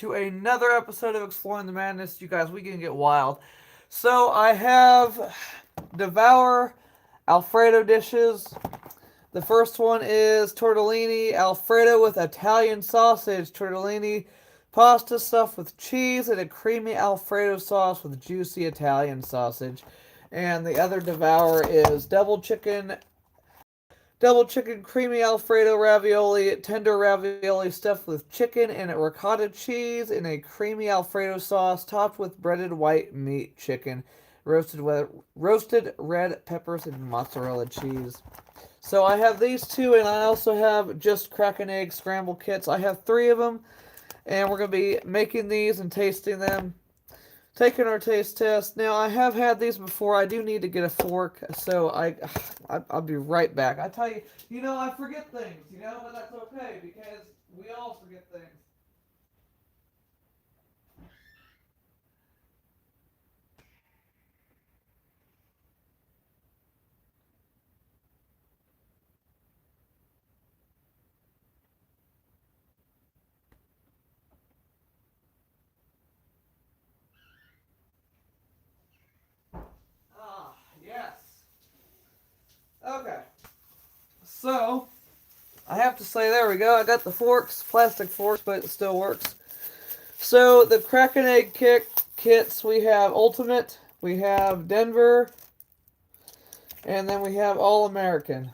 to another episode of Exploring the Madness. You guys, we can get wild. So I have devour alfredo dishes. The first one is tortellini alfredo with Italian sausage. Tortellini pasta stuffed with cheese and a creamy alfredo sauce with juicy Italian sausage. And the other devour is double chicken creamy alfredo ravioli, tender ravioli stuffed with chicken and ricotta cheese in a creamy alfredo sauce topped with breaded white meat chicken, roasted red peppers and mozzarella cheese. So I have these two, and I also have just crack an egg scramble kits. I have three of them, and we're going to be making these and tasting them, taking our taste test. Now, I have had these before. I do need to get a fork, so I'll be right back. I tell you, I forget things, but that's okay because we all forget things. Ah, yes. Okay. So, I have to say, there we go. I got the forks, plastic forks, but it still works. So, the crack and egg kits, we have Ultimate, we have Denver, and then we have All American.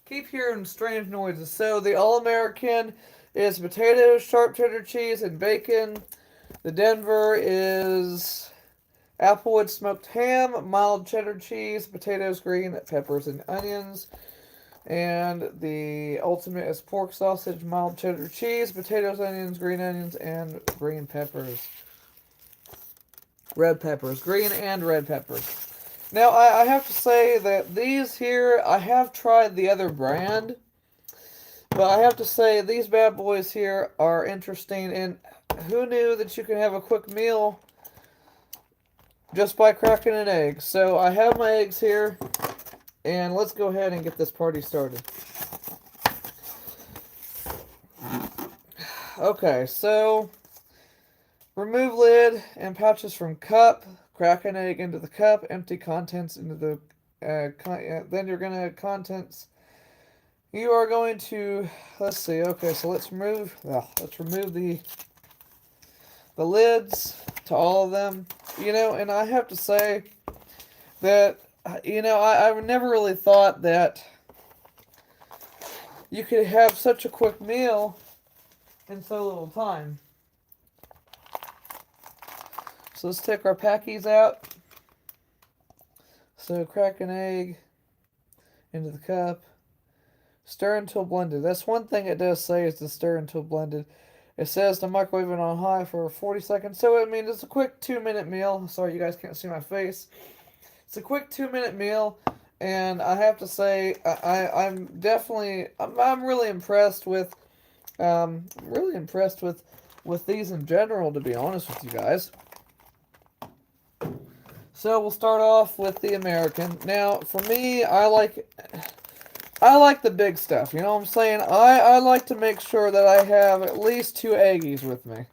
Keep hearing strange noises. So the All American is potatoes, sharp cheddar cheese, and bacon. The Denver is applewood smoked ham, mild cheddar cheese, potatoes, green peppers, and onions. And the ultimate is pork sausage, mild cheddar cheese, potatoes, onions, and green peppers. Red peppers. Green and red peppers. Now, I have to say that these here, I have tried the other brand, but I have to say these bad boys here are interesting, and who knew that you can have a quick meal just by cracking an egg? So I have my eggs here, and let's go ahead and get this party started. Okay, so remove lid and pouches from cup. Crack an egg into the cup. Empty contents into the. Then you're gonna contents. You are going to. Let's see. Okay, so let's remove. Let's remove the lids to all of them. And I have to say that I've never really thought that you could have such a quick meal in so little time. So let's take our packies out. So crack an egg into the cup. Stir until blended. That's one thing it does say is to stir until blended. It says to microwave it on high for 40 seconds. So, it's a quick 2-minute meal. Sorry, you guys can't see my face. It's a quick 2-minute meal. And I have to say, I'm definitely, I'm really impressed with, with these in general, to be honest with you guys. So we'll start off with the American. Now, for me, I like the big stuff. You know what I'm saying? I like to make sure that I have at least 2 eggies with me.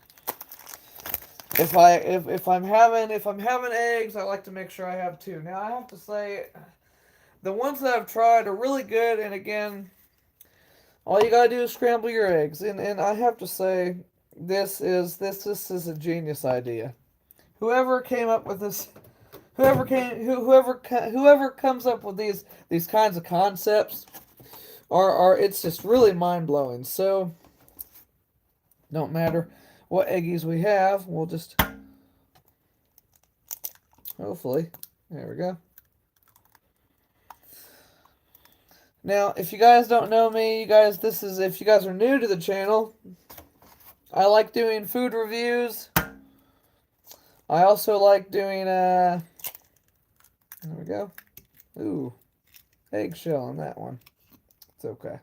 If I'm having eggs, I like to make sure I have 2. Now I have to say, the ones that I've tried are really good. And again, all you gotta do is scramble your eggs. And I have to say, this is a genius idea. Whoever came up with this whoever comes up with these kinds of concepts are it's just really mind blowing. So don't matter what eggies we have, we'll just hopefully there we go. Now, if you guys don't know me, if you guys are new to the channel, I like doing food reviews. I also like doing there we go. Ooh, eggshell on that one. It's okay.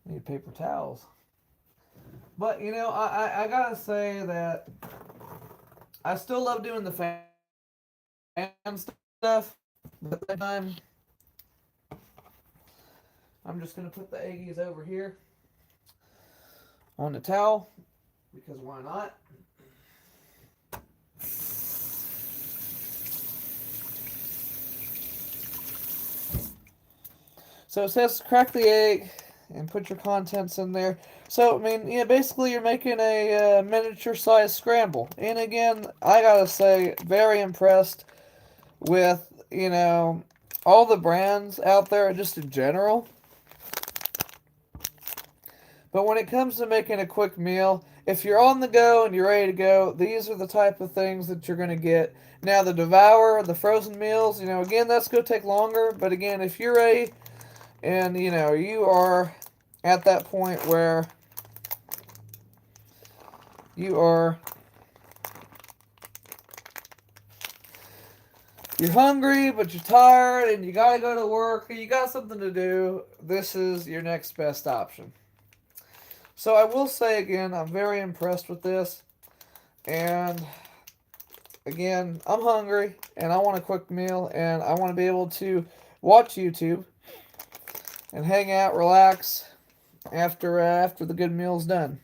I need paper towels. But, I gotta say that I still love doing the fan stuff. But that time, I'm just gonna put the eggies over here. on the towel, because why not? So it says crack the egg and put your contents in there. So, I mean, yeah, basically you're making a miniature-sized scramble. And again, I gotta say, very impressed with, all the brands out there just in general. But when it comes to making a quick meal, if you're on the go and you're ready to go, these are the type of things that you're going to get. Now, the devour, the frozen meals, again, that's going to take longer. But again, if you're ready and, you are at that point where you're hungry, but you're tired and you got to go to work or you got something to do, this is your next best option. So I will say again, I'm very impressed with this. And again, I'm hungry and I want a quick meal and I want to be able to watch YouTube and hang out, relax after the good meal's done.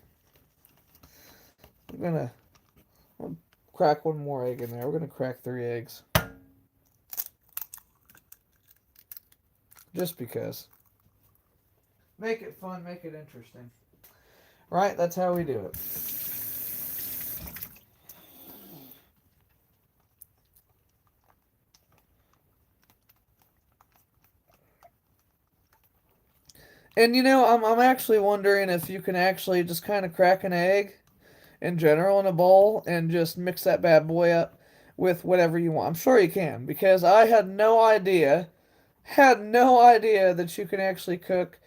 We'll crack one more egg in there. We're going to crack 3 eggs. Just because. Make it fun, make it interesting. Right? That's how we do it. And I'm actually wondering if you can actually just kind of crack an egg in general in a bowl and just mix that bad boy up with whatever you want. I'm sure you can, because I had no idea that you can actually cook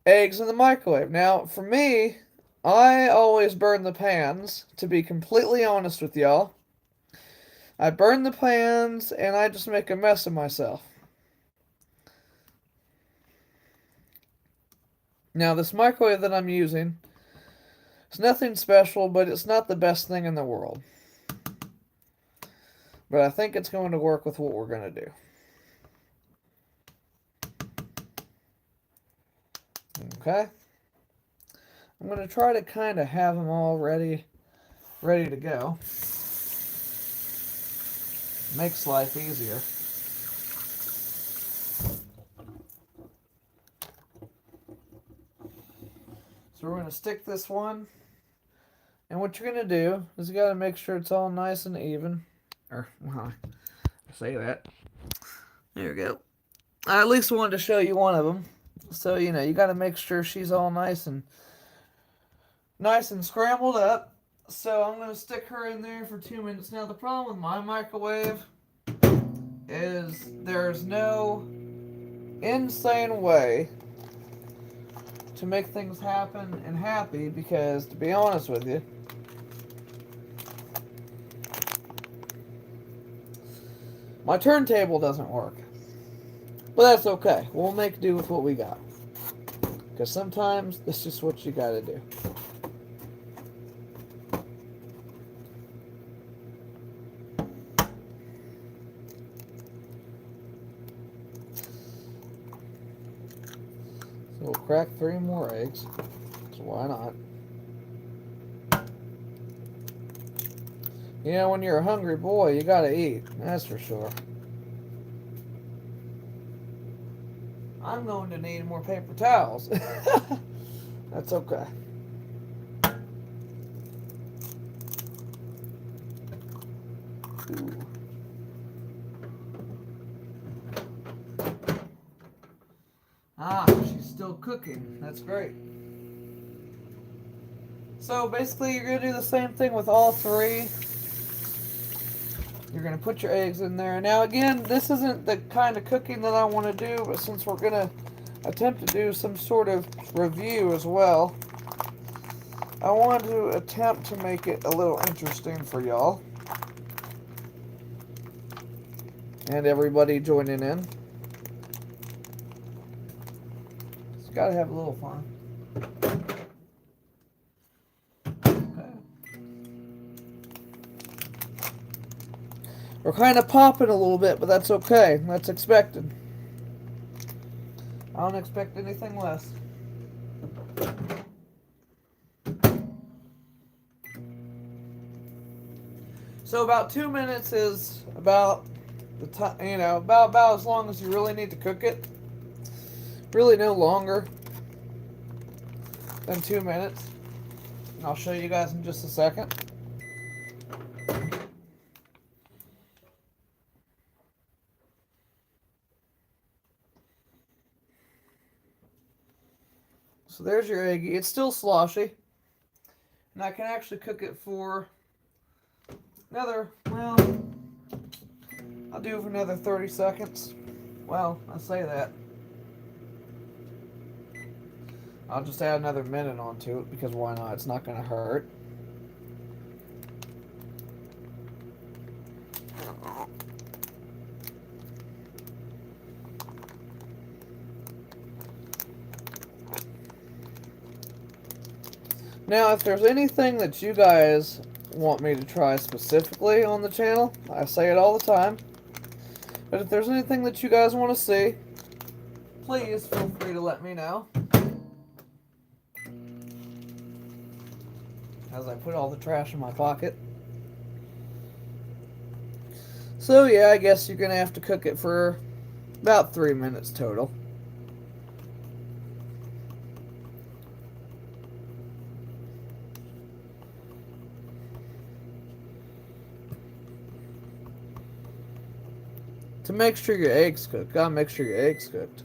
eggs in the microwave. Now, for me, I always burn the pans, to be completely honest with y'all. I burn the pans and I just make a mess of myself. Now, this microwave that I'm using, it's nothing special, but it's not the best thing in the world. But I think it's going to work with what we're going to do. Okay? I'm going to try to kind of have them all ready to go. Makes life easier. So we're going to stick this one. And what you're going to do is you got to make sure it's all nice and even. Or, well, I say that. There we go. I at least wanted to show you one of them. So, you got to make sure she's all nice and scrambled up. So I'm going to stick her in there for 2 minutes. Now, the problem with my microwave is there's no insane way to make things happen and happy, because, to be honest with you, my turntable doesn't work. But that's okay. We'll make do with what we got. Because sometimes that's just what you gotta do. So we'll crack 3 more eggs. So why not? When you're a hungry boy, you gotta eat. That's for sure. I'm going to need more paper towels. That's okay. Ooh. Ah, she's still cooking. That's great. So basically, you're going to do the same thing with all 3. You're going to put your eggs in there. Now, again, this isn't the kind of cooking that I want to do, but since we're going to attempt to do some sort of review as well, I wanted to attempt to make it a little interesting for y'all. And everybody joining in. It's got to have a little fun. We're kind of popping a little bit, but that's okay. That's expected. I don't expect anything less. So about 2 minutes is about the time, about as long as you really need to cook it. Really no longer than 2 minutes. And I'll show you guys in just a second. So there's your eggy. It's still sloshy. And I can actually cook it for another, well, I'll do it for another 30 seconds. Well, I say that. I'll just add another minute onto it because why not? It's not going to hurt. Now, if there's anything that you guys want me to try specifically on the channel, I say it all the time, but if there's anything that you guys want to see, please feel free to let me know. As I put all the trash in my pocket. So yeah, I guess you're going to have to cook it for about 3 minutes total. To make sure your eggs cook, gotta make sure your eggs cooked.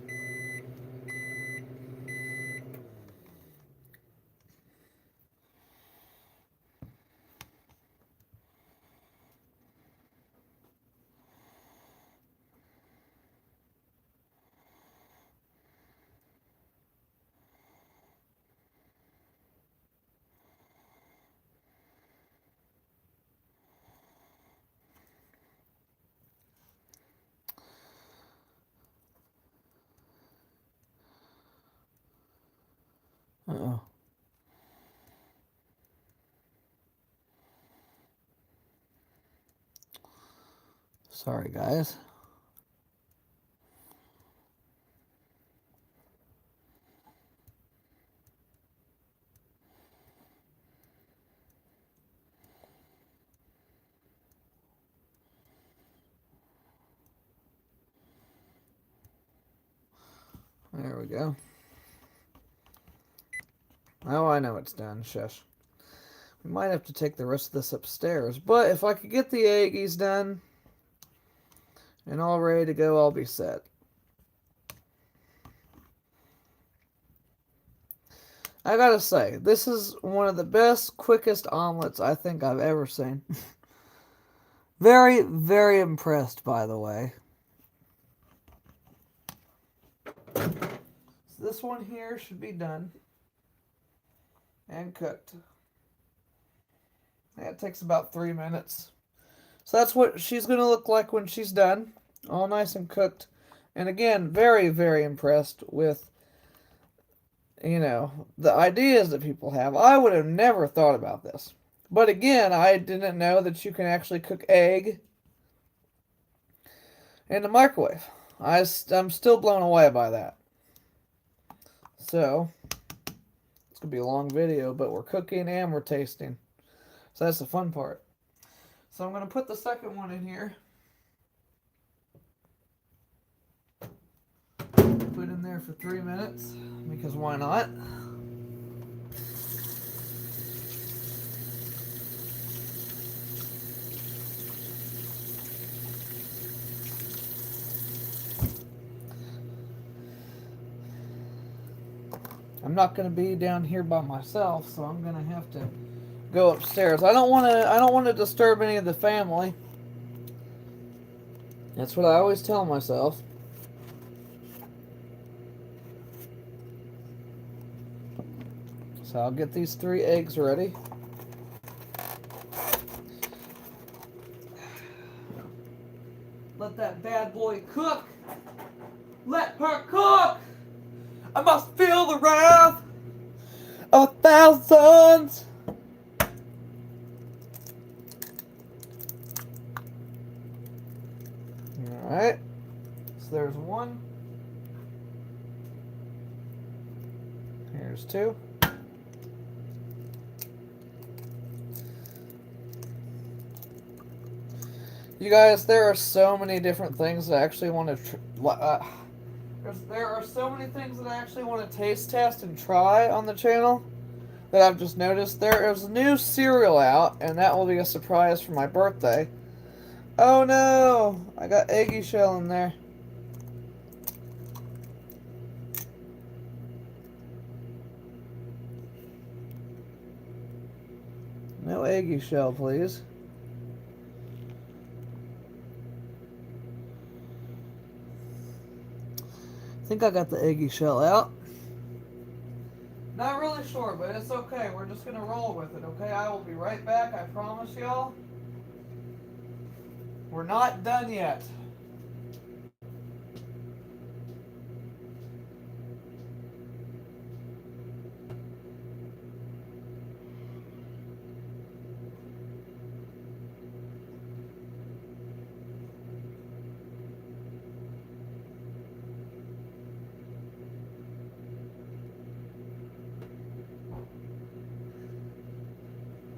Uh-oh. Sorry, guys. There we go. Oh, I know it's done. Shush. We might have to take the rest of this upstairs, but if I could get the eggies done and all ready to go, I'll be set. I gotta say, this is one of the best, quickest omelets I think I've ever seen. Very, very impressed, by the way. So this one here should be done and cooked. That takes about 3 minutes. So that's what she's going to look like when she's done. All nice and cooked. And again, very, very impressed with, the ideas that people have. I would have never thought about this. But again, I didn't know that you can actually cook egg in the microwave. I'm still blown away by that. So, it's going to be a long video, but we're cooking and we're tasting. So that's the fun part. So I'm going to put the second one in here. Put in there for 3 minutes, because why not? I'm not going to be down here by myself, so I'm going to have to go upstairs. I don't want to disturb any of the family. That's what I always tell myself. So I'll get these 3 eggs ready. Let that bad boy cook. Let her cook. I must feel the wrath of 1,000 suns. Alright. So there's 1. Here's 2. You guys, there are so many different things that I actually want to. There are so many things that I actually want to taste test and try on the channel that I've just noticed. There is new cereal out, and that will be a surprise for my birthday. Oh no! I got eggy shell in there. No eggy shell, please. I think I got the eggy shell out. Not really sure, but it's okay. We're just gonna roll with it, okay? I will be right back, I promise y'all. We're not done yet.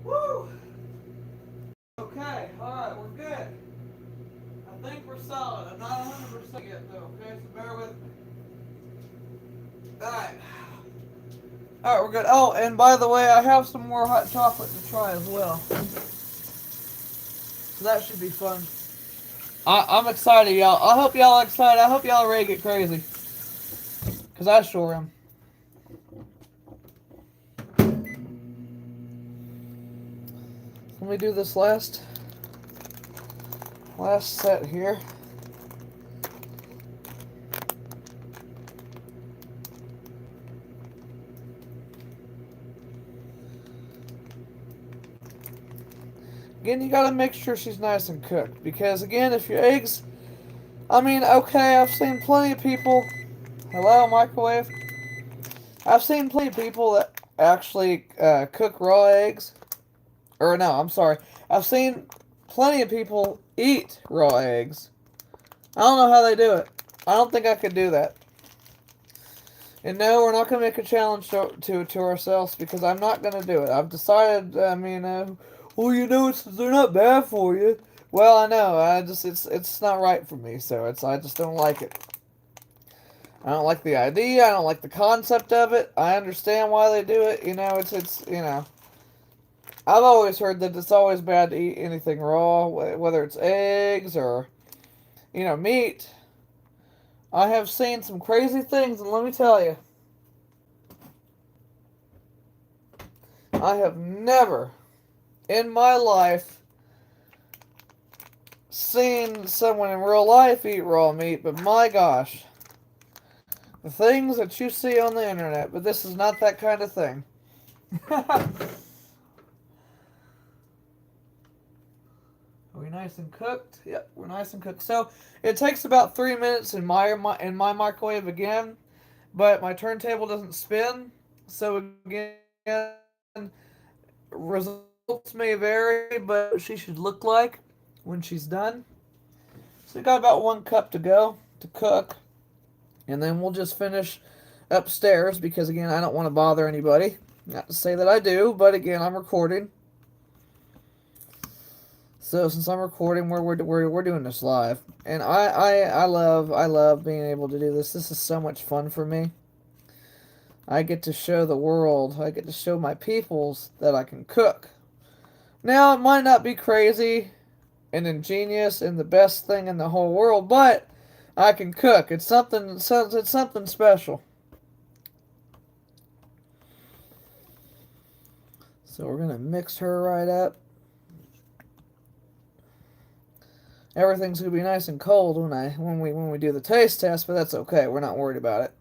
Woo! Okay, alright, we're good. I think we're solid. I'm not 100% yet, though, okay? So bear with me. Alright. Alright, we're good. Oh, and by the way, I have some more hot chocolate to try as well. So that should be fun. I'm excited, y'all. I hope y'all are excited. I hope y'all ready to get crazy. Because I sure am. Let me do this last set here. Again, you gotta make sure she's nice and cooked. Because, again, if your eggs... I mean, okay, I've seen plenty of people... Hello, microwave? I've seen plenty of people that actually cook raw eggs. Or, no, I'm sorry. I've seen plenty of people eat raw eggs. I don't know how they do it. I don't think I could do that. And no, we're not going to make a challenge to ourselves because I'm not going to do it. I've decided, I mean, well, you know, they're not bad for you. Well, I know. It's not right for me, so I just don't like it. I don't like the idea. I don't like the concept of it. I understand why they do it. You know, it's you know. I've always heard that it's always bad to eat anything raw, whether it's eggs or, you know, meat. I have seen some crazy things, and let me tell you, I have never in my life seen someone in real life eat raw meat, but my gosh, the things that you see on the internet, but this is not that kind of thing. Are we nice and cooked? Yep, we're nice and cooked. So it takes about 3 minutes in my microwave again, but my turntable doesn't spin. So again, results may vary, but she should look like when she's done. So we got about 1 cup to go to cook, and then we'll just finish upstairs because again, I don't want to bother anybody. Not to say that I do, but again, I'm recording. So since I'm recording, we're doing this live, and I love being able to do this. This is so much fun for me. I get to show the world. I get to show my peoples that I can cook. Now it might not be crazy and ingenious and the best thing in the whole world, but I can cook. It's something special. So we're gonna mix her right up. Everything's gonna be nice and cold when we do the taste test, but that's okay. We're not worried about it.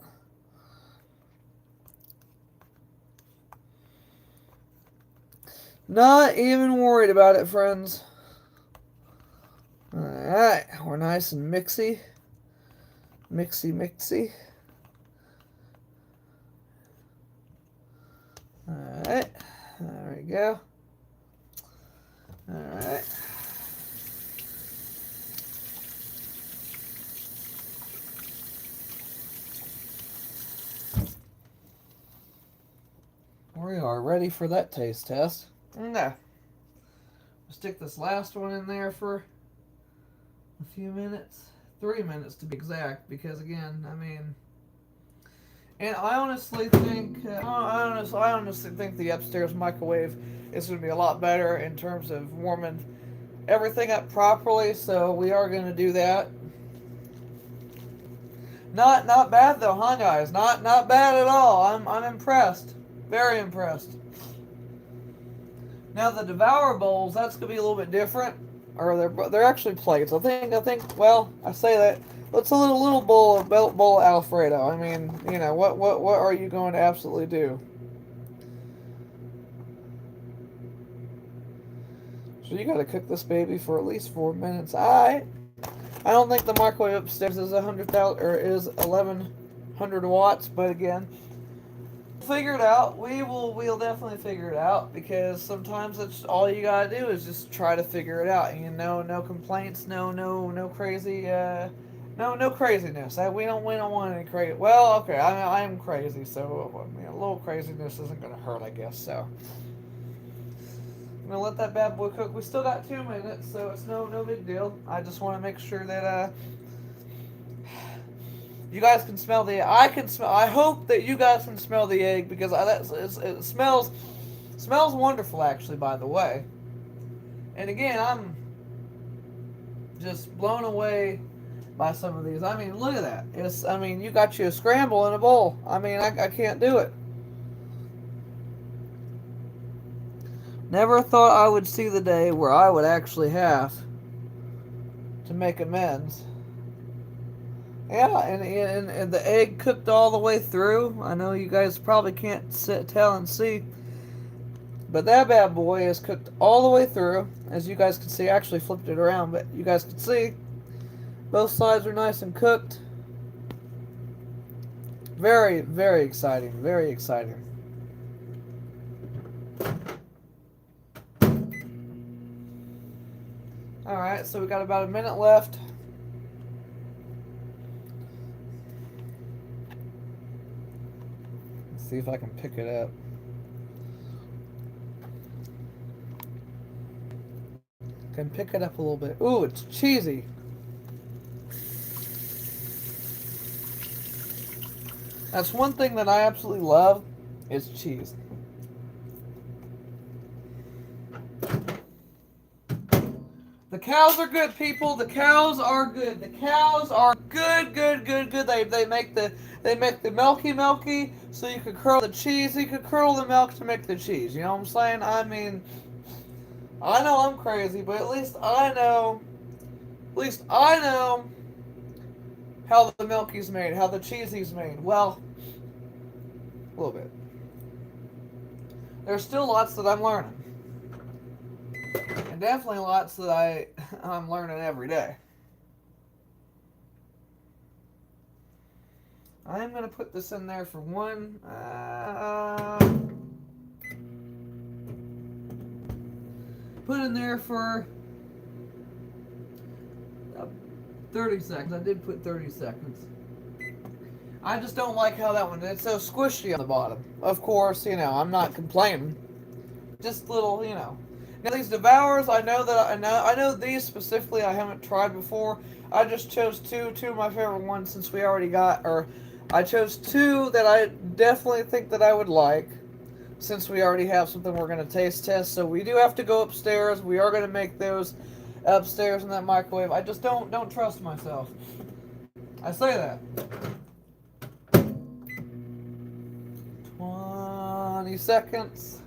Not even worried about it, friends. Alright, we're nice and mixy. Mixy. Alright, there we go. Alright. We are ready for that taste test. Now, stick this last one in there for a few minutes, 3 minutes to be exact, because again, I mean, and I honestly think, I honestly think the upstairs microwave is going to be a lot better in terms of warming everything up properly. So we are going to do that. Not bad though, huh, guys? Not bad at all. I'm impressed, very impressed. Now the devour bowls, that's going to be a little bit different, or they're actually plates. I think. Well, I say that. It's a little bowl of Alfredo. I mean, you know, what are you going to absolutely do? So you got to cook this baby for at least 4 minutes. I don't think the microwave upstairs is 100,000 or is 1100 watts, but again, figure it out. We'll definitely figure it out, because sometimes that's all you gotta do is just try to figure it out. You know, no complaints, no crazy, no craziness. We don't want any crazy. Well, okay, I'm crazy, so I mean, a little craziness isn't gonna hurt, I guess. So I'm gonna let that bad boy cook. We still got 2 minutes, so it's no big deal. I just want to make sure that you guys can smell the. I can smell. I hope that you guys can smell the egg, because it smells wonderful, actually. By the way, and again, I'm just blown away by some of these. I mean, look at that. I mean, you got you a scramble in a bowl. I mean, I can't do it. Never thought I would see the day where I would actually have to make amends. Yeah, and the egg cooked all the way through. I know you guys probably can't tell and see, but that bad boy is cooked all the way through. As you guys can see, I actually flipped it around, but you guys can see both sides are nice and cooked. Very, very exciting. Very exciting. Alright, so we got about a minute left. Let's see if I can pick it up. Can pick it up a little bit. Ooh, it's cheesy. That's one thing that I absolutely love, is cheese. The cows are good, people. The cows are good. The cows are good. They make the milky, so you could curl the cheese. You could curl the milk to make the cheese. You know what I'm saying? I mean, I know I'm crazy, but at least I know how the milky's made, how the cheesy's made. Well, a little bit. There's still lots that I'm learning. And definitely lots that I'm learning every day. I'm going to put this in there for one. Put in there for 30 seconds. I did put 30 seconds. I just don't like how that one, it's so squishy on the bottom. Of course, you know, I'm not complaining. Just little, you know. Now these devours, I know these specifically I haven't tried before. I just chose two of my favorite ones, since we already got, or I chose two that I definitely think that I would like, since we already have something we're going to taste test. So we do have to go upstairs. We are going to make those upstairs in that microwave. I just don't trust myself. I say that. 20 seconds.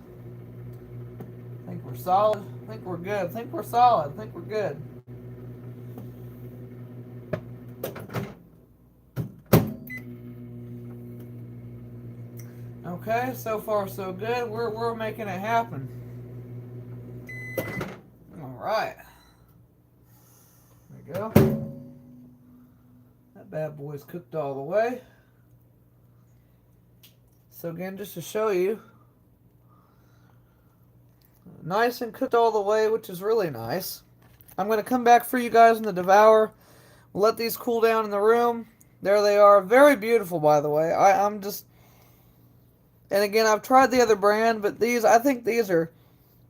I think we're solid. I think we're good. I think we're solid. I think we're good. Okay, so far so good. We're making it happen. All right. There we go. That bad boy's cooked all the way. So again, just to show you, nice and cooked all the way, which is really nice. I'm going to come back for you guys in the devour. We'll let these cool down in the room. There they are. Very beautiful, by the way. And again, I've tried the other brand, but I think these are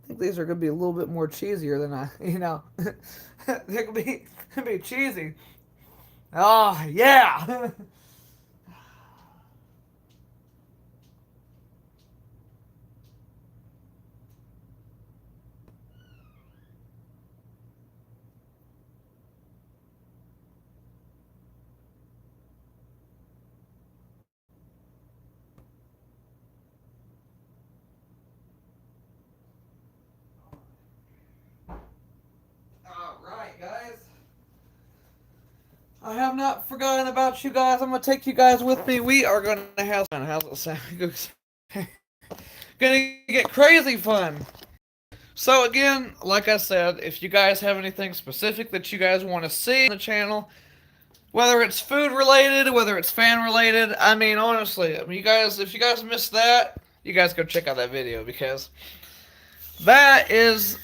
think these are gonna be a little bit more cheesier than they're gonna be cheesy. Oh yeah. All right, guys. I have not forgotten about you guys. I'm gonna take you guys with me. We are gonna have fun. How's it sound? Gonna get crazy fun. So again, like I said, if you guys have anything specific that you guys want to see on the channel, whether it's food related, whether it's fan related, I mean honestly, you guys, if you guys missed that, you guys go check out that video because that is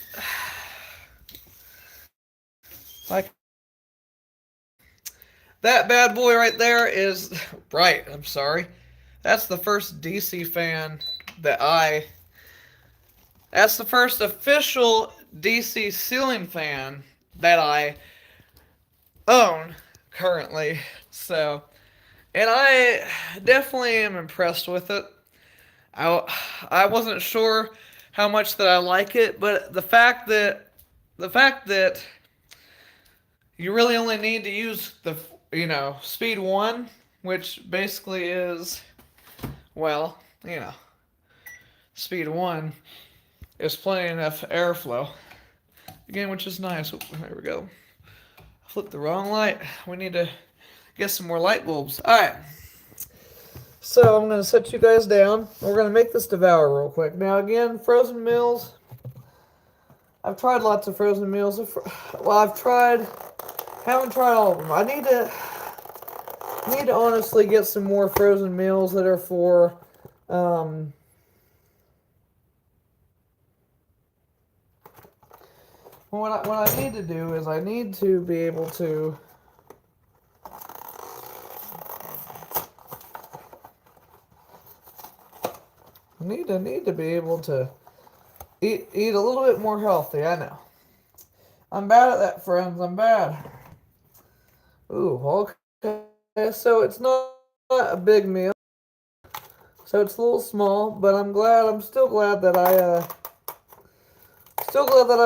like that bad boy right there is right. I'm sorry. That's the first DC fan that I. That's the first official DC ceiling fan that I own currently. So, and I definitely am impressed with it. I I wasn't sure how much that I like it, but the fact that you really only need to use the speed one, which basically is well, speed one is plenty enough airflow. Again, which is nice. Oop, there we go. I flipped the wrong light. We need to get some more light bulbs. Alright. So I'm going to set you guys down. We're going to make this devour real quick. Now again, frozen meals. I've tried lots of frozen meals. Well, haven't tried all of them. I need to honestly get some more frozen meals that are for, what I need to do is I need to be able to need to be able to eat a little bit more healthy. I know. I'm bad at that, friends. I'm bad. Ooh, okay. So it's not a big meal. So it's a little small, but I'm still glad that I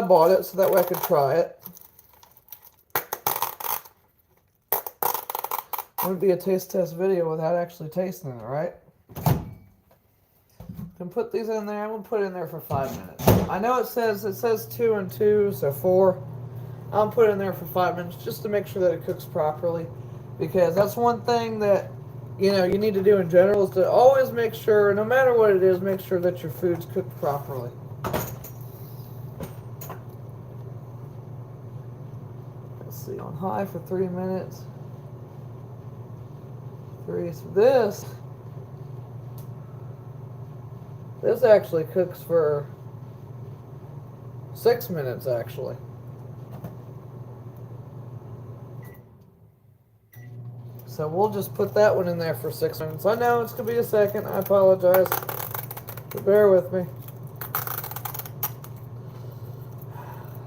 bought it so that way I could try it. It wouldn't be a taste test video without actually tasting it, right? Can put these in there. I'm gonna put it in there for 5 minutes. I know it says 2 and 2, so 4. I'll put it in there for 5 minutes just to make sure that it cooks properly, because that's one thing that you need to do in general is to always make sure, no matter what it is, make sure that your food's cooked properly. Let's see, on high for 3 minutes. 3. So this actually cooks for 6 minutes, actually. So we'll just put that one in there for 6 minutes. I know it's going to be a second. I apologize. But bear with me.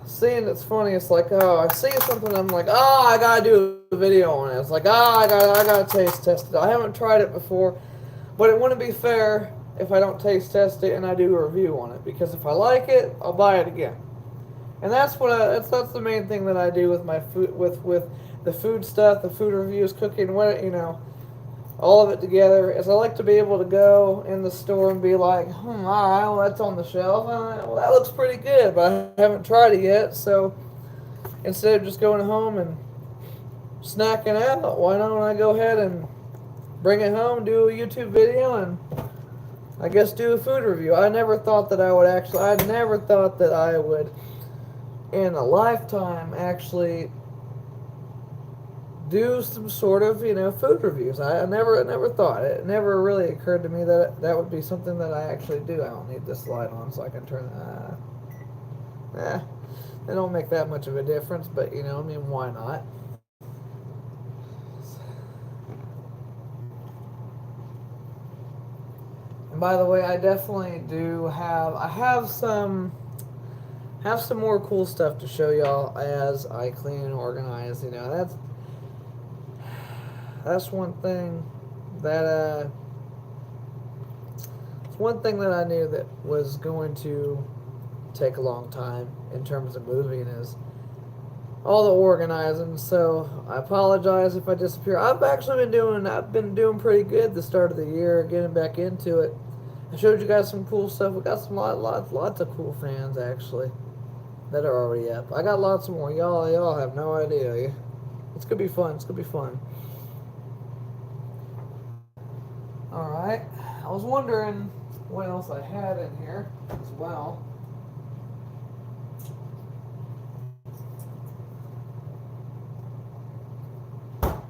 Seeing it's funny, it's like, oh, I see something, I'm like, oh, I got to do a video on it. It's like, oh, I got to taste test it. I haven't tried it before, but it wouldn't be fair if I don't taste test it and I do a review on it, because if I like it, I'll buy it again. And that's that's the main thing that I do with my food, with the food stuff, the food reviews, cooking, all of it together, is I like to be able to go in the store and be like, all right, well, that's on the shelf. Well, that looks pretty good, but I haven't tried it yet. So instead of just going home and snacking out, why don't I go ahead and bring it home, do a YouTube video, and I guess do a food review. I never thought that I would, in a lifetime, actually do some sort of, food reviews. I never thought. It never really occurred to me that that would be something that I actually do. I don't need this light on so I can turn it don't make that much of a difference, but, why not? And by the way, I definitely I have some have some more cool stuff to show y'all as I clean and organize. You know, that's one thing that it's one thing that I knew that was going to take a long time in terms of moving is all the organizing. So I apologize if I disappear. I've been doing pretty good the start of the year, getting back into it. I showed you guys some cool stuff. We got some lots of cool fans actually that are already up. I got lots more. Y'all have no idea. It's gonna be fun. It's gonna be fun. All right. I was wondering what else I had in here as well.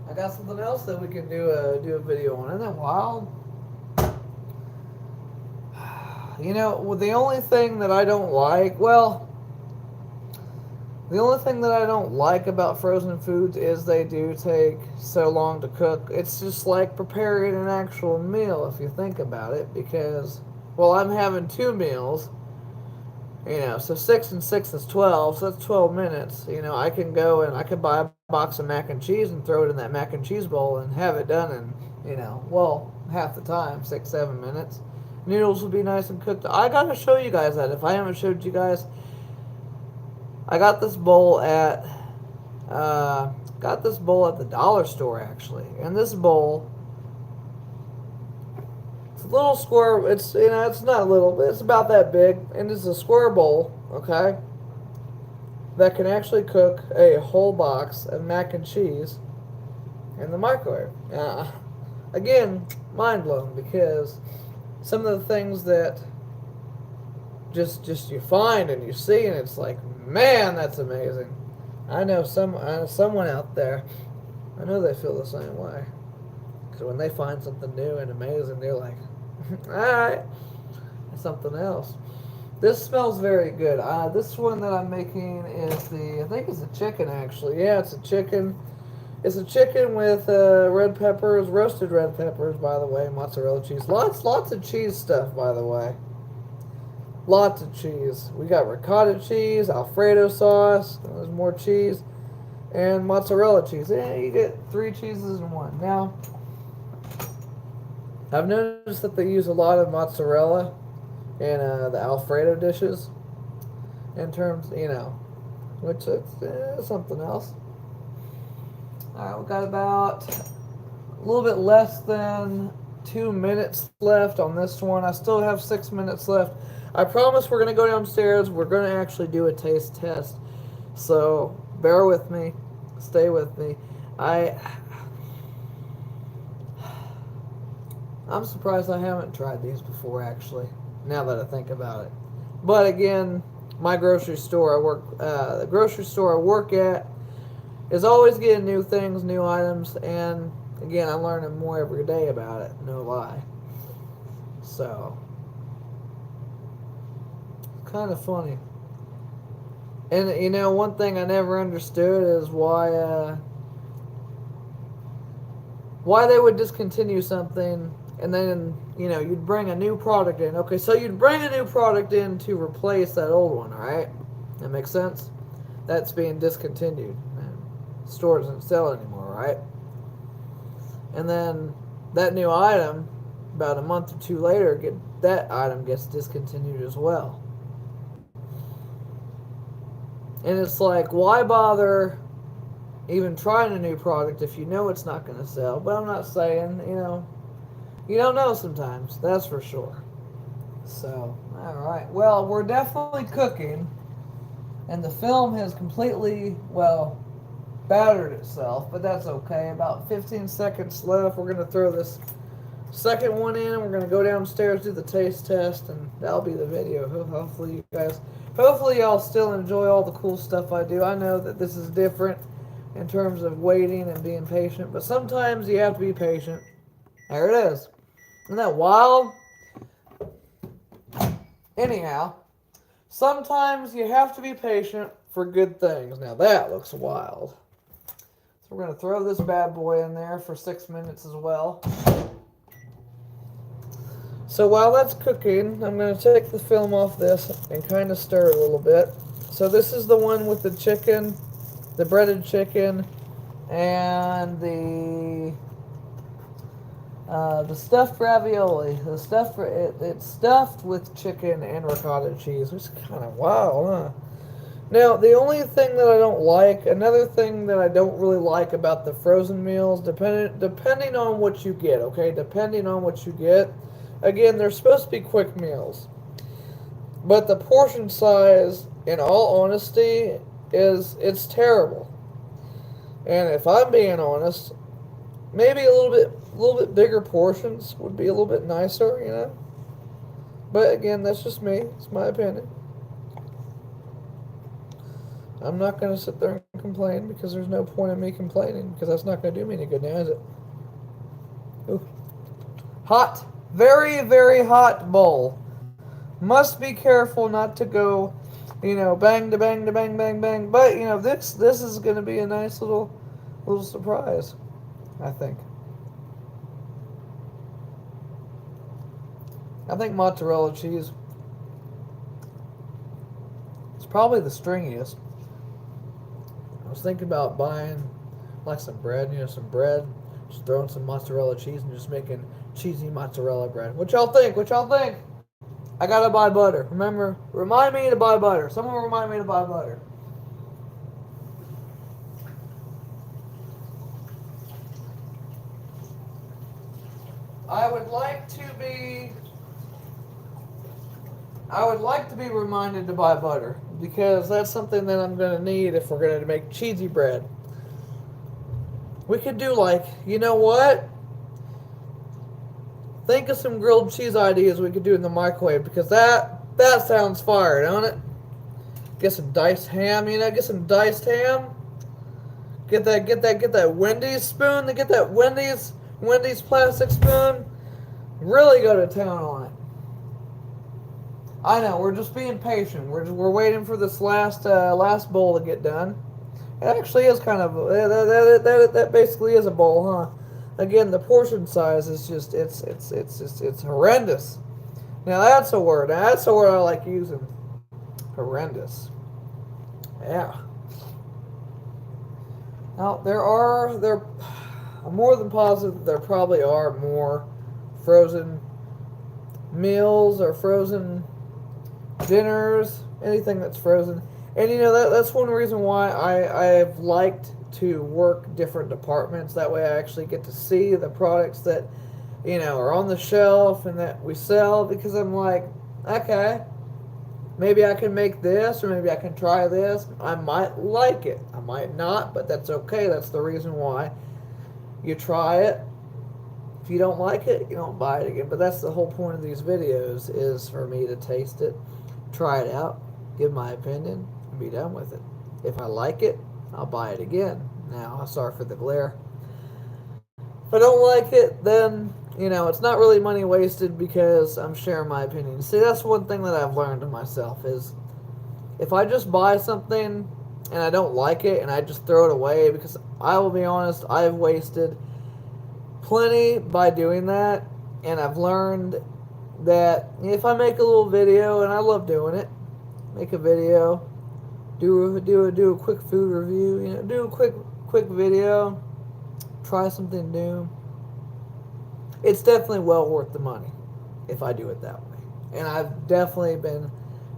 I got something else that we can do a video on. Isn't that wild? You know, the only thing that I don't like, the only thing that I don't like about frozen foods is they do take so long to cook. It's just like preparing an actual meal if you think about it, because, well, I'm having 2 meals, you know, so 6 and 6 is 12, so that's 12 minutes. You know, I can go and I could buy a box of mac and cheese and throw it in that mac and cheese bowl and have it done in, you know, well, half the time, 6, 7 minutes. Noodles will be nice and cooked. I gotta show you guys that. If I haven't showed you guys, I got this bowl at the dollar store actually, and this bowl, it's a little square. It's, you know, it's not little, but it's about that big, and it's a square bowl, okay, that can actually cook a whole box of mac and cheese in the microwave. Again, mind blown, because some of the things that just you find and you see, and it's like, man, that's amazing. I know someone out there, I know they feel the same way. Because when they find something new and amazing, they're like, alright, something else. This smells very good. This one that I'm making is I think it's a chicken actually. Yeah, it's a chicken. It's a chicken with red peppers, roasted red peppers, by the way, mozzarella cheese. Lots of cheese stuff, by the way. Lots of cheese. We got ricotta cheese, alfredo sauce, there's more cheese, and mozzarella cheese. Yeah, you get 3 cheeses in one. Now, I've noticed that they use a lot of mozzarella in the alfredo dishes, in terms, you know, which is something else. Alright, we've got about a little bit less than 2 minutes left on this one. I still have 6 minutes left. I promise we're going to go downstairs. We're going to actually do a taste test. So, bear with me. Stay with me. I'm surprised I haven't tried these before, actually, now that I think about it. But again, my grocery store the grocery store I work at is always getting new things, new items, and again, I'm learning more every day about it, no lie. So, kind of funny. And, you know, one thing I never understood is why they would discontinue something, and then, you know, you'd bring a new product in. Okay, so you'd bring a new product in to replace that old one, alright? That makes sense? That's being discontinued. The store doesn't sell it anymore, right? And then that new item, about a month or 2 later, that item gets discontinued as well. And it's like, why bother even trying a new product if you know it's not going to sell? But I'm not saying, you know, you don't know sometimes, that's for sure. So, alright. Well, we're definitely cooking, and the film has completely, well, battered itself, but that's okay. About 15 seconds left. We're going to throw this second one in, and we're going to go downstairs, do the taste test, and that'll be the video. Hopefully y'all still enjoy all the cool stuff I do. I know that this is different in terms of waiting and being patient, but sometimes you have to be patient. There it is. Isn't that wild? Anyhow, sometimes you have to be patient for good things. Now that looks wild. So we're going to throw this bad boy in there for 6 minutes as well. So while that's cooking, I'm going to take the film off this and kind of stir it a little bit. So this is the one with the chicken, the breaded chicken, and the stuffed ravioli. It's stuffed with chicken and ricotta cheese, which is kind of wild, huh? Now, the only thing that I don't like, another thing that I don't really like about the frozen meals, depending on what you get, okay? Depending on what you get. Again, they're supposed to be quick meals. But the portion size, in all honesty, it's terrible. And if I'm being honest, maybe a little bit bigger portions would be a little bit nicer, you know? But again, that's just me. It's my opinion. I'm not going to sit there and complain because there's no point in me complaining because that's not going to do me any good now, is it? Ooh. Hot. Very, very hot bowl. Must be careful not to go, bang to bang to bang bang bang. But, this is going to be a nice little surprise, I think. I think mozzarella cheese is probably the stringiest. I was thinking about buying like some bread, just throwing some mozzarella cheese and just making cheesy mozzarella bread. What y'all think? I gotta buy butter. Remember, remind me to buy butter. Someone remind me to buy butter. I would like to be reminded to buy butter because that's something that I'm going to need if we're going to make cheesy bread. We could do you know what? Think of some grilled cheese ideas we could do in the microwave because that sounds fire, don't it? Get some diced ham, get some diced ham. Get that Wendy's spoon, get that Wendy's plastic spoon. Really go to town on it. I know, we're just being patient. We're waiting for this last bowl to get done. It actually is kind of that basically is a bowl, huh? Again, the portion size is just it's horrendous. Now that's a word. That's a word I like using. Horrendous. Yeah. Now I'm more than positive that there probably are more frozen meals or frozen dinners, anything that's frozen. And that's one reason why I've liked to work different departments. That way I actually get to see the products that are on the shelf and that we sell, because I'm like, okay, maybe I can make this, or maybe I can try this. I might like it, I might not, but that's okay. That's the reason why you try it. If you don't like it, you don't buy it again. But that's the whole point of these videos, is for me to taste it, try it out, give my opinion, and be done with it. If I like it, I'll buy it again. Now, I'm sorry for the glare. If I don't like it, then, it's not really money wasted because I'm sharing my opinion. See, that's one thing that I've learned to myself is if I just buy something and I don't like it and I just throw it away, because I will be honest, I've wasted plenty by doing that, and I've learned that if I make a little video, and I love doing it, make a video, do a quick food review, do a quick video, try something new. It's definitely well worth the money if I do it that way, and I've definitely been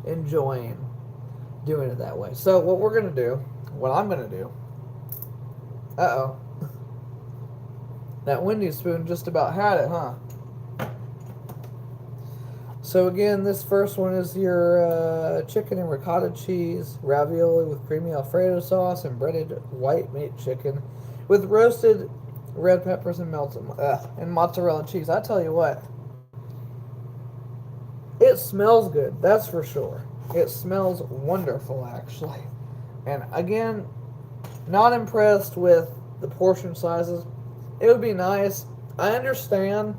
enjoying doing it that way. So what I'm gonna do, that Wendy's spoon just about had it, huh? So again, this first one is your chicken and ricotta cheese ravioli with creamy alfredo sauce and breaded white meat chicken with roasted red peppers and and mozzarella cheese. I tell you what, it smells good, that's for sure. It smells wonderful, actually. And again, not impressed with the portion sizes. It would be nice. I understand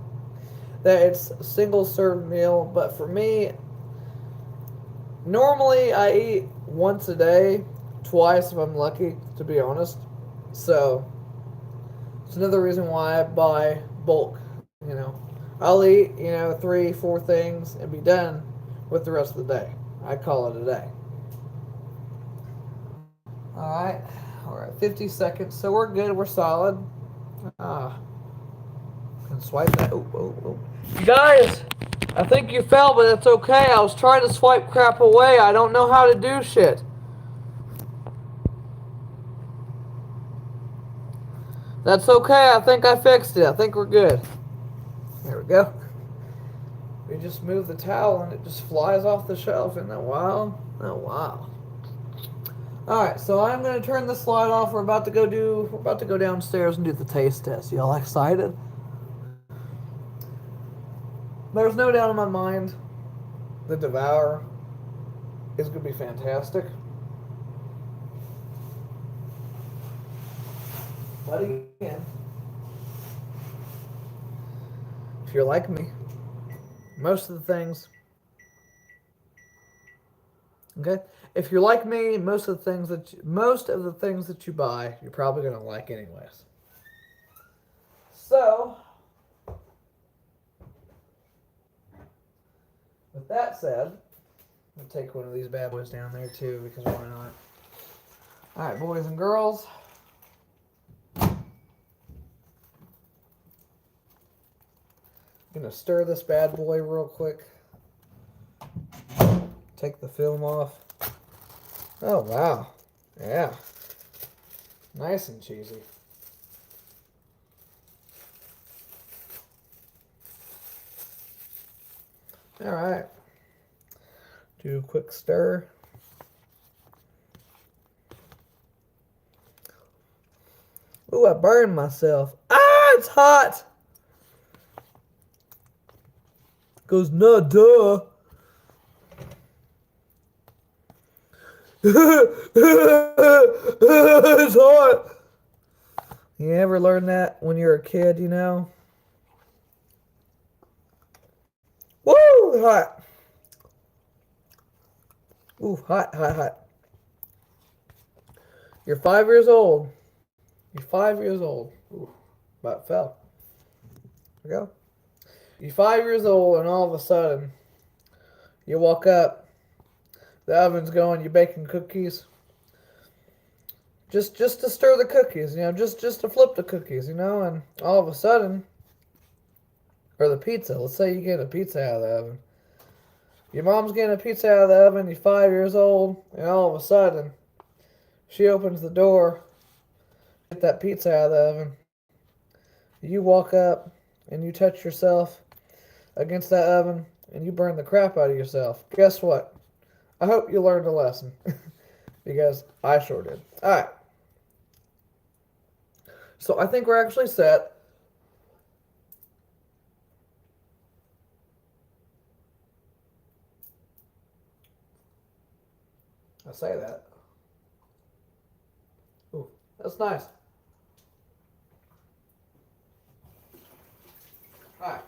that it's a single serve meal, but for me, normally I eat once a day, twice if I'm lucky, to be honest. So it's another reason why I buy bulk. I'll eat 3-4 things and be done with the rest of the day. I call it a day. Alright, we're at 50 seconds, so we're good, we're solid. Can swipe that. Oh. Guys, I think you fell, but it's okay. I was trying to swipe crap away. I don't know how to do shit. That's okay. I think I fixed it. I think we're good. There we go. We just move the towel and it just flies off the shelf. Isn't that wild? Oh, wow. Alright, so I'm going to turn the slide off. We're about to go downstairs and do the taste test. Y'all excited? There's no doubt in my mind the Devour is going to be fantastic. But again, if you're like me, most of the things, okay? If you're like me, most of the things that you buy, you're probably going to like anyways. So, with that said, I'll take one of these bad boys down there too, because why not? Alright, boys and girls. Gonna stir this bad boy real quick. Take the film off. Oh, wow. Yeah. Nice and cheesy. Alright. Do a quick stir. Ooh, I burned myself. Ah, it's hot! Goes, no, duh. It's hot. You ever learn that when you're a kid, you know? Woo, hot. Ooh, hot. You're 5 years old. You're 5 years old. Ooh, about fell. There we go. You're 5 years old, and all of a sudden, you walk up, the oven's going, you're baking cookies. Just to stir the cookies, you know, just to flip the cookies, you know, and all of a sudden, or the pizza, let's say you get a pizza out of the oven. Your mom's getting a pizza out of the oven, you're 5 years old, and all of a sudden, she opens the door, get that pizza out of the oven. You walk up, and you touch yourself against that oven, and you burn the crap out of yourself. Guess what? I hope you learned a lesson. Because I sure did. Alright. So I think we're actually set. I say that. Ooh, that's nice. Alright.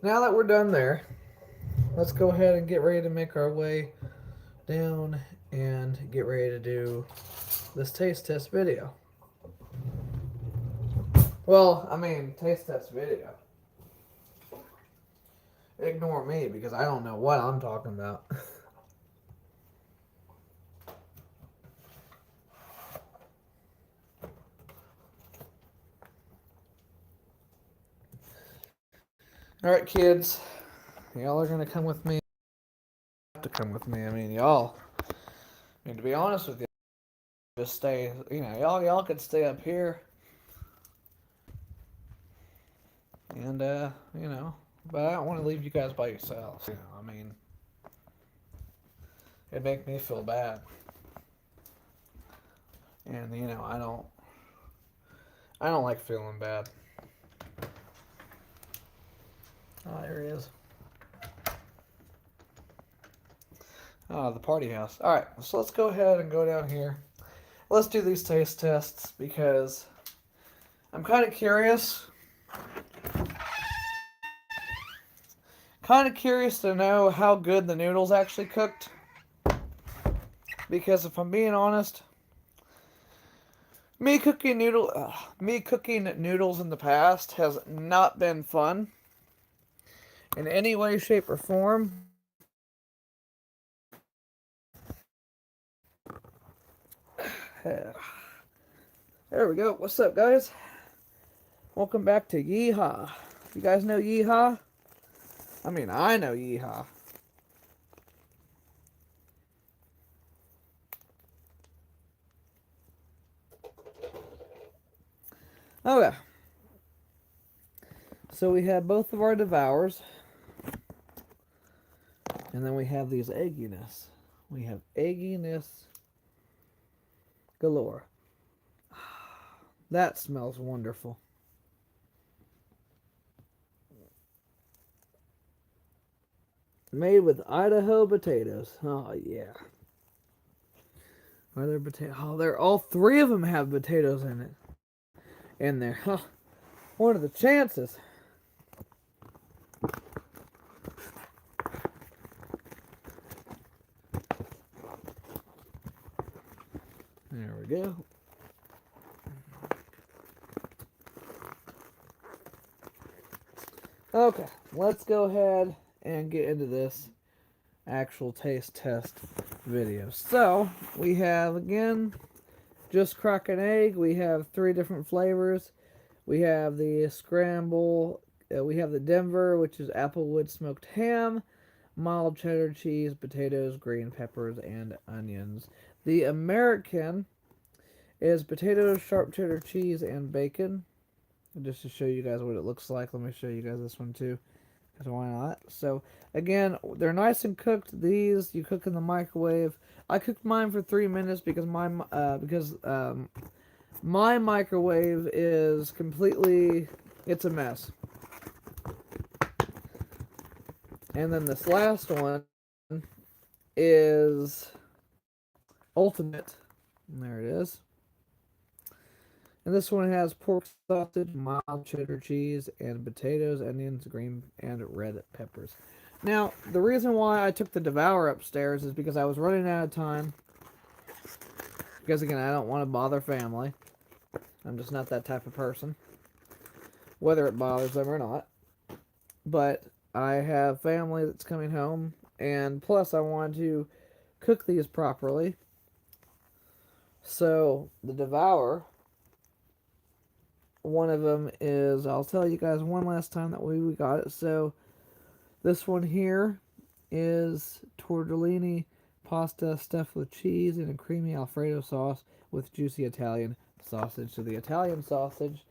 Now that we're done there, let's go ahead and get ready to make our way down and get ready to do this taste test video. Well, I mean, taste test video. Ignore me because I don't know what I'm talking about. Alright, kids. Y'all are going to come with me. To come with me. I mean, y'all. I mean, to be honest with you, just stay, you know, y'all could stay up here. And, you know, but I don't want to leave you guys by yourselves. You know, I mean, it'd make me feel bad. And, you know, I don't like feeling bad. Oh, there he is. Oh, the party house. Alright, so let's go ahead and go down here. Let's do these taste tests because I'm kind of curious. Kind of curious to know how good the noodles actually cooked. Because if I'm being honest, me cooking noodles in the past has not been fun. in any way, shape, or form. There we go. What's up, guys? Welcome back to Yeehaw. You guys know Yeehaw? I mean, I know Yeehaw. Okay. So we have both of our devours. And then we have these egginess. We have egginess galore. That smells wonderful. Made with Idaho potatoes. Oh, yeah. Are there potatoes? Oh, they're all three of them have potatoes in it. In there. Huh. What are the chances? There we go. Okay, let's go ahead and get into this actual taste test video. So, we have, again, just crack an egg. We have 3 different flavors. We have the scramble. We have the Denver, which is applewood smoked ham, mild cheddar cheese, potatoes, green peppers, and onions. The American is potatoes, sharp cheddar cheese, and bacon. Just to show you guys what it looks like, let me show you guys this one too. Because why not? So, again, they're nice and cooked. These you cook in the microwave. I cooked mine for 3 minutes because my microwave is completely, it's a mess. And then this last one is ultimate. And there it is. And this one has pork sausage, mild cheddar cheese, and potatoes, onions, green and red peppers. Now, the reason why I took the devour upstairs is because I was running out of time. Because, again, I don't want to bother family. I'm just not that type of person. Whether it bothers them or not. But I have family that's coming home. And plus, I wanted to cook these properly. So, the devour, one of them is, I'll tell you guys one last time that we got it. So, this one here is tortellini pasta stuffed with cheese and a creamy alfredo sauce with juicy Italian sausage. So, the Italian sausage.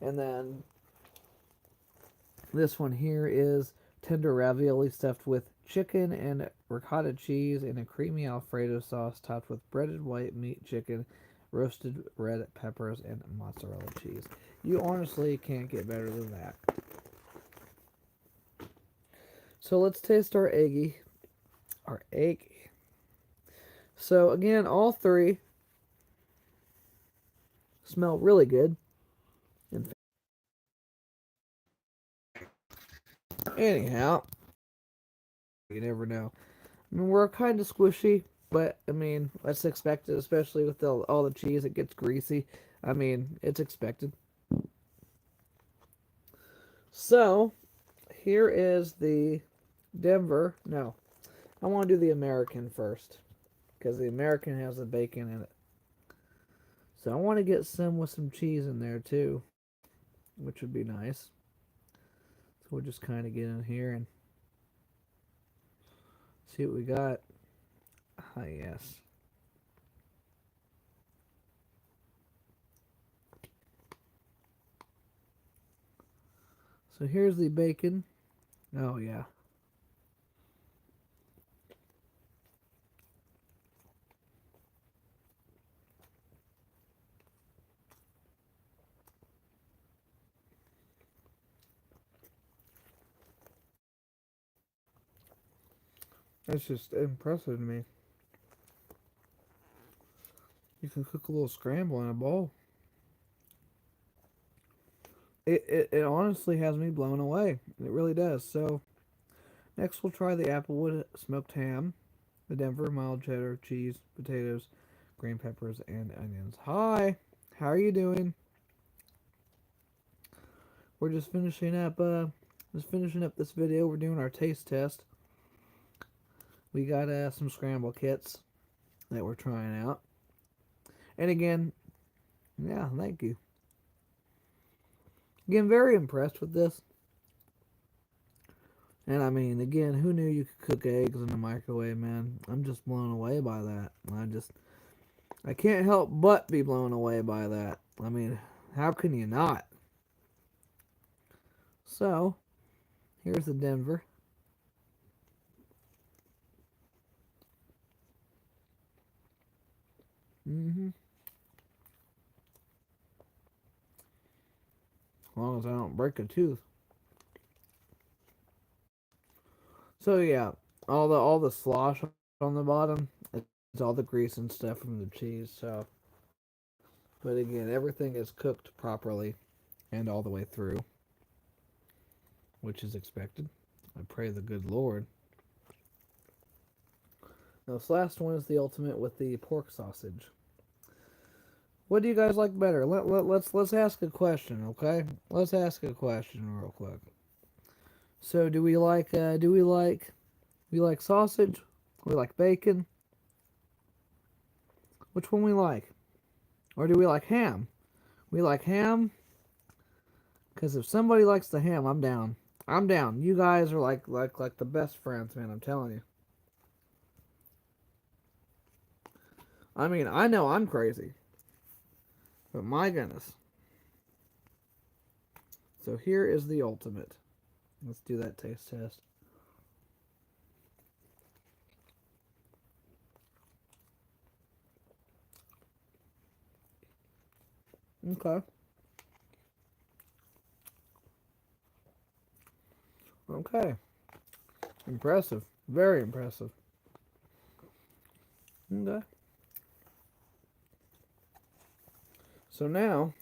And then this one here is tender ravioli stuffed with chicken and ricotta cheese and a creamy alfredo sauce topped with breaded white meat chicken, roasted red peppers, and mozzarella cheese. You honestly can't get better than that. So let's taste our eggy. Our eggy. So again, all 3 smell really good. Anyhow, you never know. I mean, we're kind of squishy, but I mean, that's expected, especially with all the cheese. It gets greasy. I mean, it's expected. So, here is the Denver. No, I want to do the American first, because the American has the bacon in it. So I want to get some with some cheese in there too, which would be nice. So we'll just kind of get in here and see what we got. Ah, yes. So here's the bacon. Oh, yeah. That's just impressive to me. You can cook a little scramble in a bowl. It honestly has me blown away. It really does. So, next we'll try the applewood smoked ham, the Denver mild cheddar, cheese, potatoes, green peppers, and onions. Hi, how are you doing? We're just finishing up Just finishing up this video, we're doing our taste test. We got some scramble kits that we're trying out. And again, yeah, thank you. Again, very impressed with this. And I mean, again, who knew you could cook eggs in the microwave, man? I'm just blown away by that. I can't help but be blown away by that. I mean, how can you not? So, here's the Denver. As long as I don't break a tooth. So yeah, all the slosh on the bottom, it's all the grease and stuff from the cheese. So, but again, everything is cooked properly and all the way through, which is expected. I pray the good Lord. Now, this last one is the ultimate with the pork sausage. What do you guys like better? Let's ask a question, okay? Let's ask a question real quick. So, do we like sausage? We like bacon? Which one we like? Or do we like ham? We like ham? Because if somebody likes the ham, I'm down. I'm down. You guys are like the best friends, man. I'm telling you. I mean, I know I'm crazy, but my goodness. So here is the ultimate. Let's do that taste test. Okay. Okay. Impressive. Very impressive. Okay. So now,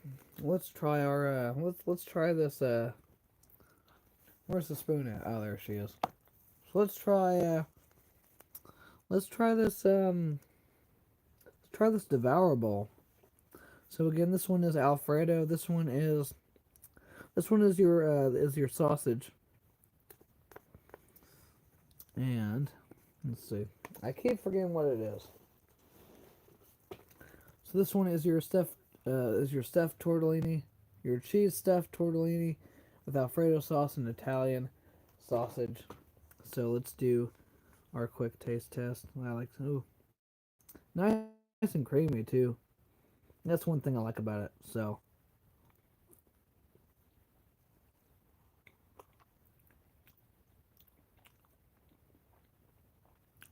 let's try our let's try this where's the spoon at? Oh, there she is. So let's try this devour bowl. So again, this one is alfredo. This one is your sausage. And let's see. I keep forgetting what it is. So this one is your stuffed tortellini, your cheese stuffed tortellini with alfredo sauce and Italian sausage. So let's do our quick taste test. I like nice and creamy too. That's one thing I like about it. So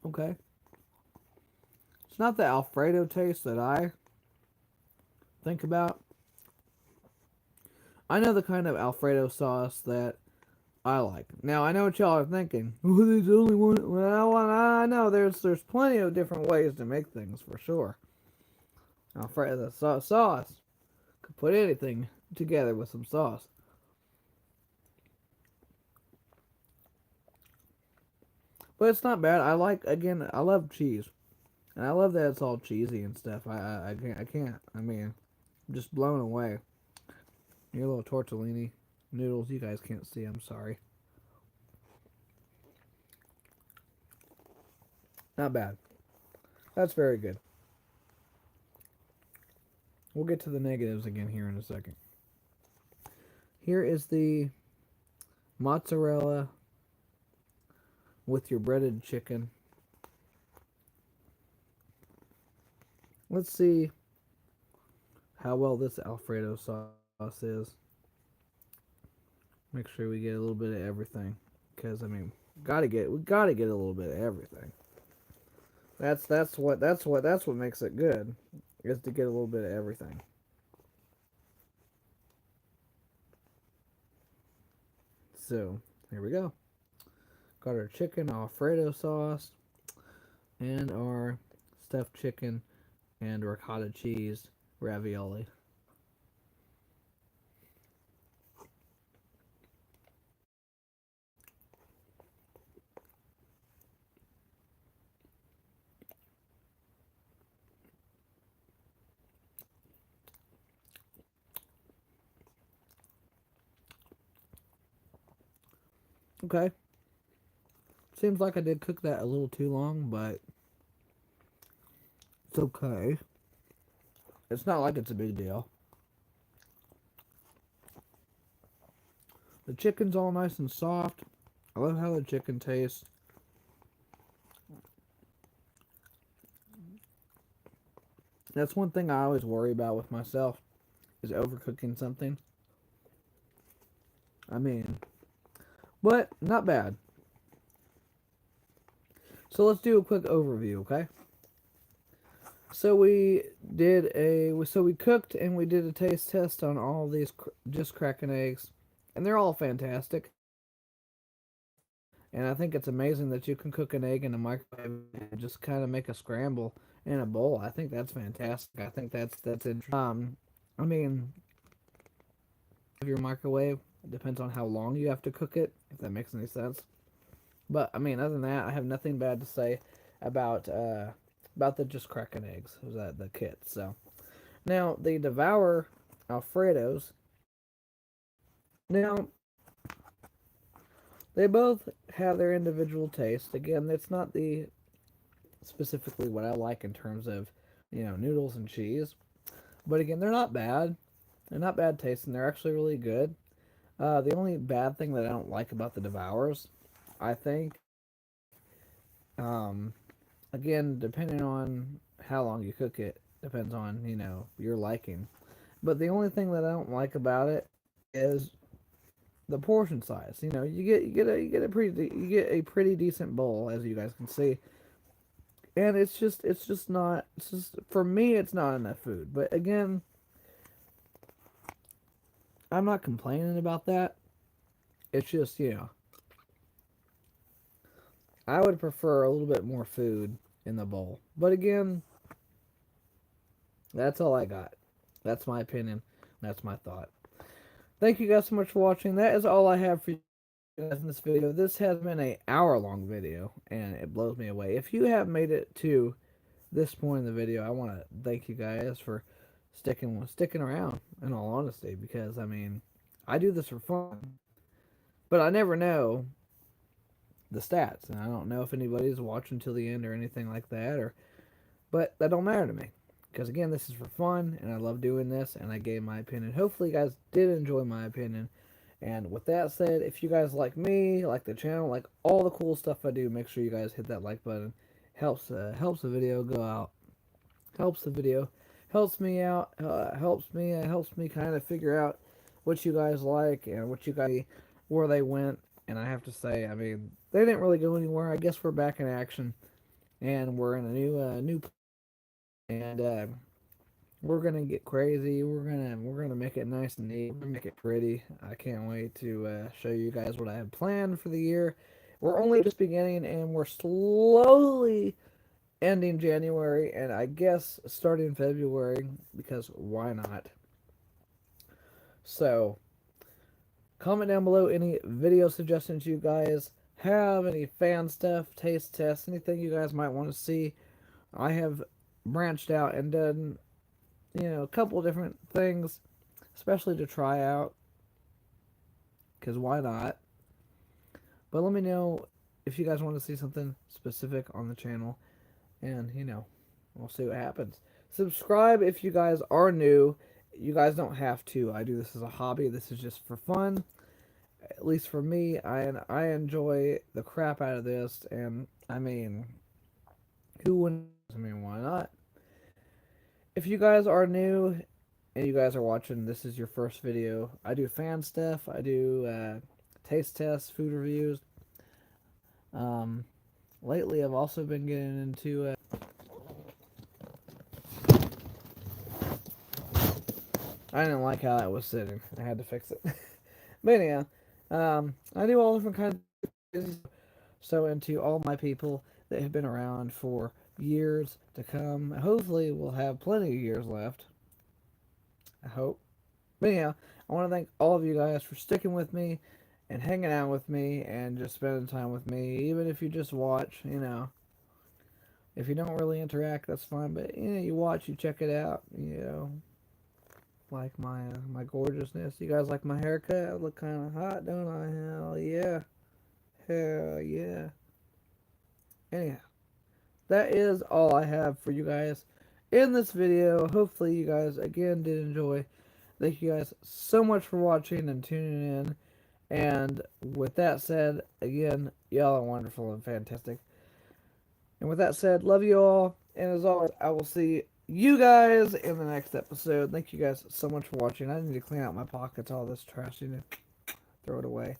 okay. It's not the alfredo taste that I think about. I know the kind of alfredo sauce that I like. Now I know what y'all are thinking. Oh, there's only one. Well, I know there's plenty of different ways to make things for sure. Alfredo sauce could put anything together with some sauce. But it's not bad. I love cheese, and I love that it's all cheesy and stuff. I can't. I mean, I'm just blown away. Your little tortellini noodles. You guys can't see. I'm sorry. Not bad. That's very good. We'll get to the negatives again here in a second. Here is the mozzarella with your breaded chicken. Let's see how well this alfredo sauce is. Make sure we get a little bit of everything, because I mean, we gotta get a little bit of everything. That's what makes it good, is to get a little bit of everything. So here we go. Got our chicken alfredo sauce and our stuffed chicken and ricotta cheese ravioli. Okay. Seems like I did cook that a little too long, but it's okay. It's not like it's a big deal. The chicken's all nice and soft. I love how the chicken tastes. That's one thing I always worry about with myself is overcooking something. I mean, but not bad. So let's do a quick overview, okay? So we cooked and we did a taste test on all these just cracking eggs, and they're all fantastic. And I think it's amazing that you can cook an egg in a microwave and just kind of make a scramble in a bowl. I think that's fantastic. I think that's interesting. I mean, if your microwave, it depends on how long you have to cook it, if that makes any sense. But I mean, other than that, I have nothing bad to say about about the just cracking eggs. Was that the kit? So now the devour Alfredos. Now they both have their individual taste. Again, it's not the specifically what I like in terms of noodles and cheese. But again, they're not bad. They're not bad taste, and they're actually really good. The only bad thing that I don't like about the devours, I think, um, again, depending on how long you cook it, depends on your liking. But the only thing that I don't like about it is the portion size. You get a pretty decent bowl, as you guys can see, and it's just not. It's just for me, it's not enough food. But again, I'm not complaining about that. It's just I would prefer a little bit more food in the bowl. But again, that's all I got. That's my opinion. That's my thought. Thank you guys so much for watching. That is all I have for you guys in this video. This has been an hour-long video, and it blows me away. If you have made it to this point in the video, I want to thank you guys for sticking around. In all honesty, because I mean, I do this for fun, but I never know the stats, and I don't know if anybody's watching till the end or anything like that, or but that don't matter to me. Because again, this is for fun, and I love doing this, and I gave my opinion. Hopefully, you guys did enjoy my opinion. And with that said, if you guys like me, like the channel, like all the cool stuff I do, make sure you guys hit that like button. Helps the video go out. Helps the video. Helps me out. Helps me kind of figure out what you guys like and what you guys where they went. And I have to say, I mean, they didn't really go anywhere. I guess we're back in action, and we're in a new and we're gonna get crazy. We're gonna make it nice and neat. We're gonna make it pretty. I can't wait to show you guys what I have planned for the year. We're only just beginning, and we're slowly ending January, and I guess starting February because why not? So comment down below any video suggestions you guys have, any fan stuff, taste tests, anything you guys might want to see. I have branched out and done a couple different things, especially to try out, because why not? But let me know if you guys want to see something specific on the channel, and we'll see what happens. Subscribe if you guys are new. You guys don't have to. I do this as a hobby. This is just for fun. At least for me, I enjoy the crap out of this, and I mean, who wouldn't? I mean, why not? If you guys are new and you guys are watching, this is your first video. I do fan stuff. I do taste tests, food reviews. Um, lately, I've also been getting into. I didn't like how that was sitting. I had to fix it. But anyhow, I do all different kinds of things. So into all my people that have been around for years to come. Hopefully, we'll have plenty of years left. I hope. But anyhow, I want to thank all of you guys for sticking with me and hanging out with me and just spending time with me. Even if you just watch, if you don't really interact, that's fine. But you watch, you check it out. Like my gorgeousness. You guys like my haircut? I look kind of hot, don't I? Hell yeah. Hell yeah. Anyhow, that is all I have for you guys in this video. Hopefully you guys, again, did enjoy. Thank you guys so much for watching and tuning in. And with that said, again, y'all are wonderful and fantastic. And with that said, love you all. And as always, I will see you guys in the next episode. Thank you guys so much for watching. I need to clean out my pockets, all this trash. I need to throw it away.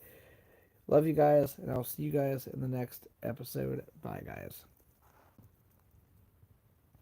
Love you guys, and I'll see you guys in the next episode. Bye, guys.